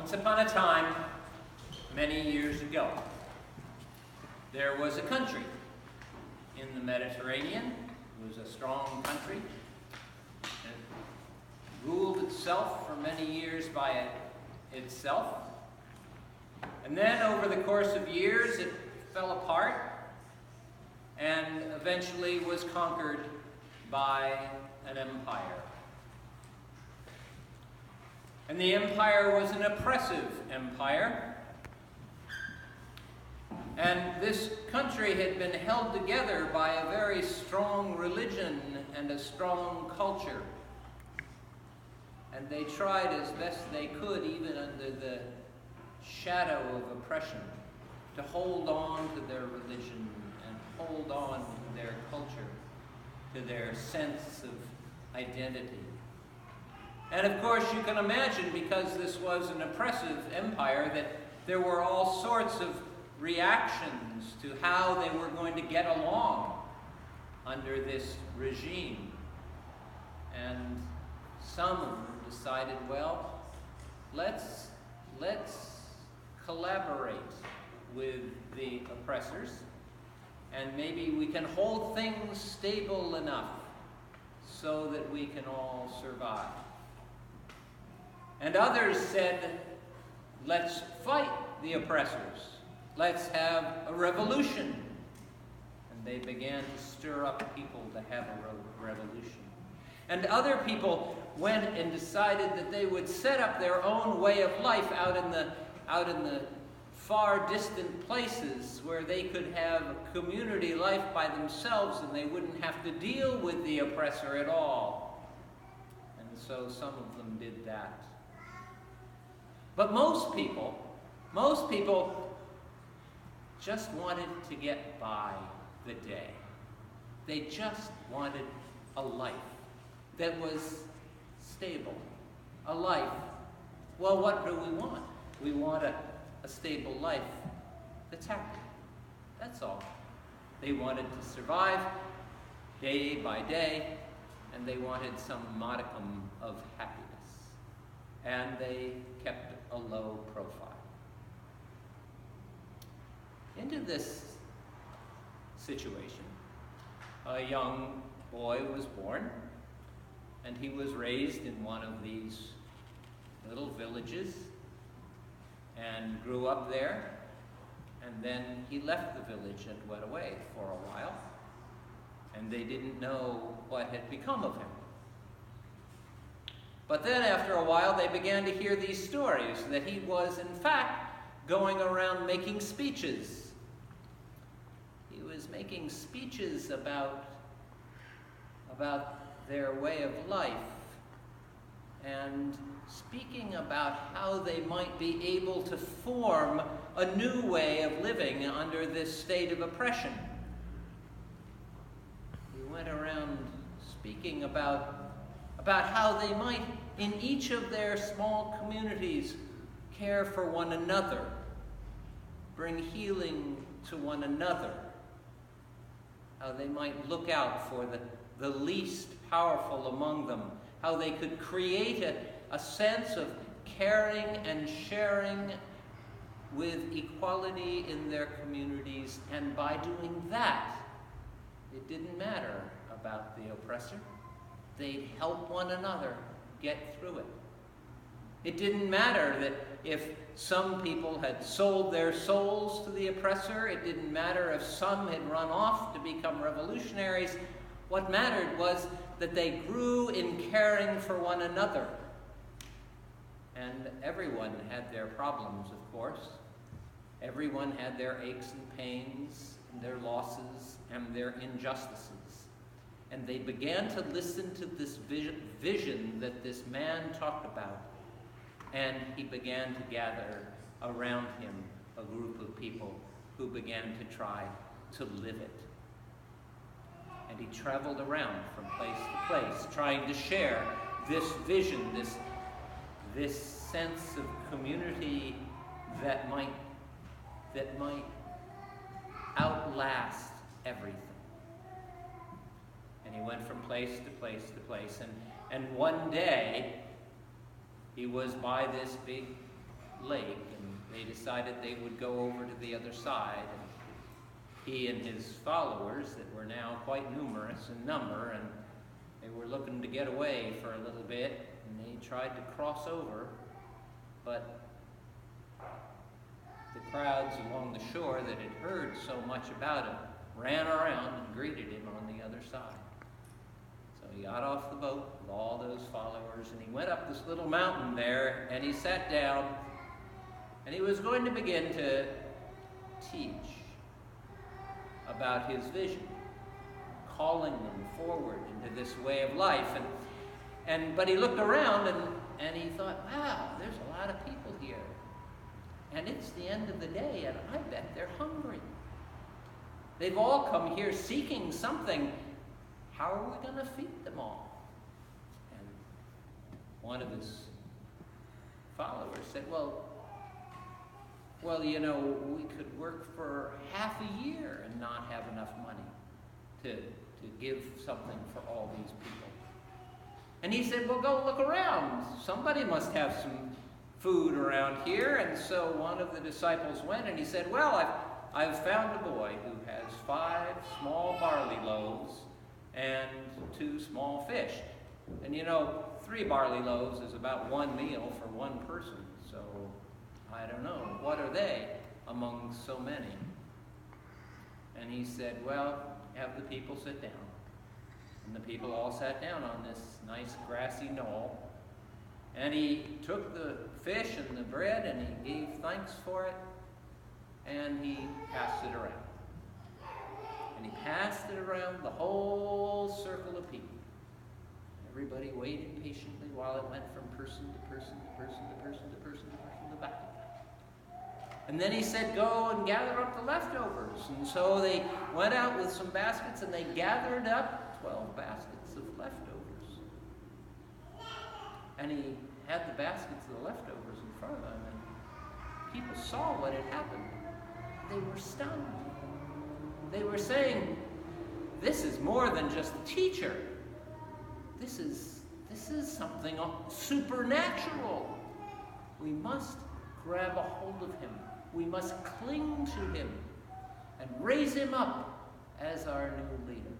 Once upon a time, many years ago, there was a country in the Mediterranean. It was a strong country. It ruled itself for many years by itself. And then over the course of years, it fell apart and eventually was conquered by an empire. And the empire was an oppressive empire. And this country had been held together by a very strong religion and a strong culture. And they tried as best they could, even under the shadow of oppression, to hold on to their religion and hold on to their culture, to their sense of identity. And of course, you can imagine, because this was an oppressive empire, that there were all sorts of reactions to how they were going to get along under this regime. And some of them decided, well, let's collaborate with the oppressors, and maybe we can hold things stable enough so that we can all survive. And others said, let's fight the oppressors. Let's have a revolution. And they began to stir up people to have a revolution. And other people went and decided that they would set up their own way of life out in the far distant places where they could have community life by themselves and they wouldn't have to deal with the oppressor at all. And so some of them did that. But most people just wanted to get by the day. They just wanted a life that was stable. A life. Well, what do we want? We want a stable life that's happy. That's all. They wanted to survive day by day, and they wanted some modicum of happiness. And they kept a low profile. Into this situation, a young boy was born, and he was raised in one of these little villages and grew up there, and then he left the village and went away for a while, and they didn't know what had become of him. But then after a while they began to hear these stories that he was in fact going around making speeches. He was making speeches about their way of life and speaking about how they might be able to form a new way of living under this state of oppression. He went around speaking about how they might, in each of their small communities, care for one another, bring healing to one another, how they might look out for the least powerful among them, how they could create a sense of caring and sharing with equality in their communities, and by doing that, it didn't matter about the oppressor. They'd help one another get through it. It didn't matter that if some people had sold their souls to the oppressor. It didn't matter if some had run off to become revolutionaries. What mattered was that they grew in caring for one another. And everyone had their problems, of course. Everyone had their aches and pains, and their losses, and their injustices. And they began to listen to this vision that this man talked about. And he began to gather around him a group of people who began to try to live it. And he traveled around from place to place, trying to share this vision, this sense of community that might outlast everything. And he went from place to place to place. And one day, he was by this big lake, and they decided they would go over to the other side. And he and his followers, that were now quite numerous in number, and they were looking to get away for a little bit, and they tried to cross over, but the crowds along the shore that had heard so much about him ran around and greeted him on the other side. So he got off the boat with all those followers, and he went up this little mountain there, and he sat down, and he was going to begin to teach about his vision, calling them forward into this way of life. But he looked around, and he thought, wow, there's a lot of people here. And it's the end of the day, and I bet they're hungry. They've all come here seeking something. How are we going to feed them all? And one of his followers said, well, you know, we could work for half a year and not have enough money to give something for all these people. And he said, well, go look around. Somebody must have some food around here. And so one of the disciples went, and he said, well, I've found a boy who has 5 small barley loaves and 2 small fish. And you know, 3 barley loaves is about 1 meal for 1 person. So I don't know, what are they among so many? And he said, well, have the people sit down. And the people all sat down on this nice grassy knoll. And he took the fish and the bread, and he gave thanks for it, and he passed it around. And he passed it around the whole circle of people. Everybody waited patiently while it went from person to person to person to person to person to person to back. And then he said, go and gather up the leftovers. And so they went out with some baskets, and they gathered up 12 baskets of leftovers. And he had the baskets of the leftovers in front of him, and people saw what had happened. They were stunned. They were saying, this is more than just a teacher. This is something supernatural. We must grab a hold of him. We must cling to him and raise him up as our new leader.